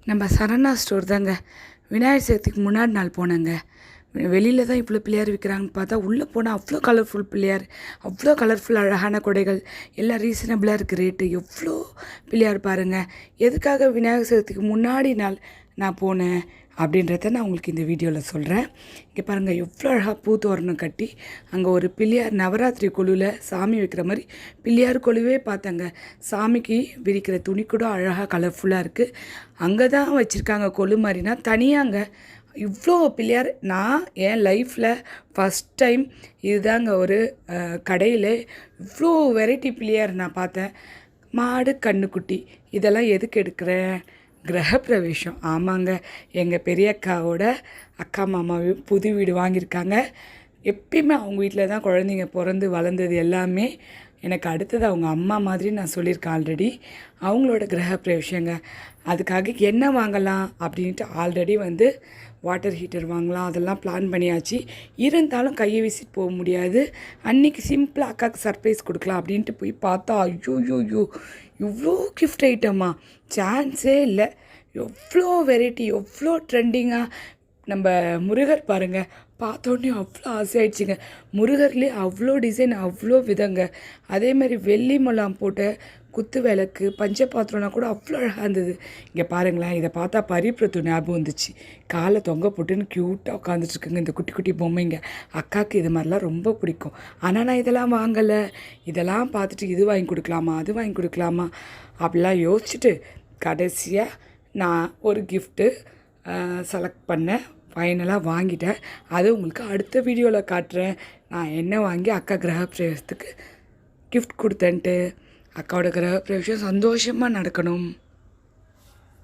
நம்ம சரவணா ஸ்டோர் தாங்க. விநாயகர் சதுர்த்திக்கு முன்னாடி நாள் போனேங்க. வெளியில் தான் இவ்வளோ பிள்ளையார் விற்கிறாங்கன்னு பார்த்தா உள்ளே போனால் அவ்வளோ கலர்ஃபுல் பிள்ளையார், அவ்வளோ கலர்ஃபுல் அழகான கொடைகள், எல்லாம் ரீசனபிளாக இருக்குது ரேட்டு. எவ்வளோ பிள்ளையார் பாருங்கள். எதுக்காக விநாயகர் சதுர்த்திக்கு முன்னாடி நாள் நான் போனேன் அப்படின்றத நான் உங்களுக்கு இந்த வீடியோவில் சொல்கிறேன். இங்கே பாருங்கள், எவ்வளோ அழகாக பூ தோரணம் கட்டி அங்கே ஒரு பிள்ளையார் நவராத்திரி கொலுவில் சாமி வைக்கிற மாதிரி பிள்ளையார் கொலுவே பார்த்தேங்க. சாமிக்கு விரிக்கிற துணி கூட அழகாக கலர்ஃபுல்லாக இருக்குது. அங்கே தான் வச்சுருக்காங்க கொலு மாதிரினா தனியாங்க. இவ்வளோ பிள்ளையார் நான் என் லைஃப்பில் ஃபஸ்ட் டைம் இதுதாங்க ஒரு கடையில் இவ்வளோ வெரைட்டி பிள்ளையார் நான் பார்த்தேன். மாடு கண்ணுக்குட்டி இதெல்லாம் எதுக்கு எடுக்கிறேன்? கிரகப்பிரவேசம். ஆமாங்க, எங்கள் பெரிய அக்காவோட அக்கா மாமா புது வீடு வாங்கியிருக்காங்க. எப்பயுமே அவங்க வீட்டில் தான் குழந்தைங்க பிறந்து வளர்ந்தது எல்லாமே. எனக்கு அடுத்தது அவங்க அம்மா மாதிரி நான் சொல்லியிருக்கேன் ஆல்ரெடி. அவங்களோட கிரகப்பிரவேசங்க. அதுக்காக என்ன வாங்கலாம் அப்படின்ட்டு ஆல்ரெடி வாட்டர் ஹீட்டர் வாங்கலாம் அதெல்லாம் பிளான் பண்ணியாச்சு. இருந்தாலும் கையை வீசிட்டு போக முடியாது. அன்றைக்கி சிம்பிளாக அக்காவுக்கு சர்ப்ரைஸ் கொடுக்கலாம் அப்படின்ட்டு போய் பார்த்தா ஐயோ இவ்வளோ கிஃப்ட் ஐட்டமா சான்ஸே இல்லை. எவ்வளோ வெரைட்டி, எவ்வளோ ட்ரெண்டிங்காக. நம்ம முருகர் பாருங்கள், பார்த்தோன்னே அவ்வளோ ஆசையாயிடுச்சுங்க. முருகர்லேயே அவ்வளோ டிசைன், அவ்வளோ விதங்க. அதேமாதிரி வெள்ளி முலாம் போட்ட குத்து விளக்கு, பஞ்ச பாத்திரம்னா கூட அவ்வளோ அழகாக இருந்தது. இங்கே பாருங்களேன், இதை பார்த்தா பரிபிரத்து ஞாபகம் வந்துச்சு. காலை தொங்க போட்டுன்னு க்யூட்டாக உட்காந்துட்ருக்குங்க இந்த குட்டி குட்டி பொம்மைங்க. அக்காவுக்கு இது மாதிரிலாம் ரொம்ப பிடிக்கும். ஆனால் நான் இதெல்லாம் வாங்கலை. இதெல்லாம் பார்த்துட்டு இது வாங்கி கொடுக்கலாமா, அது வாங்கி கொடுக்கலாமா அப்படிலாம் யோசிச்சுட்டு கடைசியாக நான் ஒரு கிஃப்ட்டு செலக்ட் பண்ணேன். ஃபைனலாக வாங்கிட்டேன். அது உங்களுக்கு அடுத்த வீடியோவில் காட்டுறேன். நான் என்ன வாங்கி அக்கா கிரகப்பிரவேசத்துக்கு கிஃப்ட் கொடுத்தேன்ட்டு. அக்காவோட கிரகப்பிரவேசம் சந்தோஷமாக நடக்கணும்.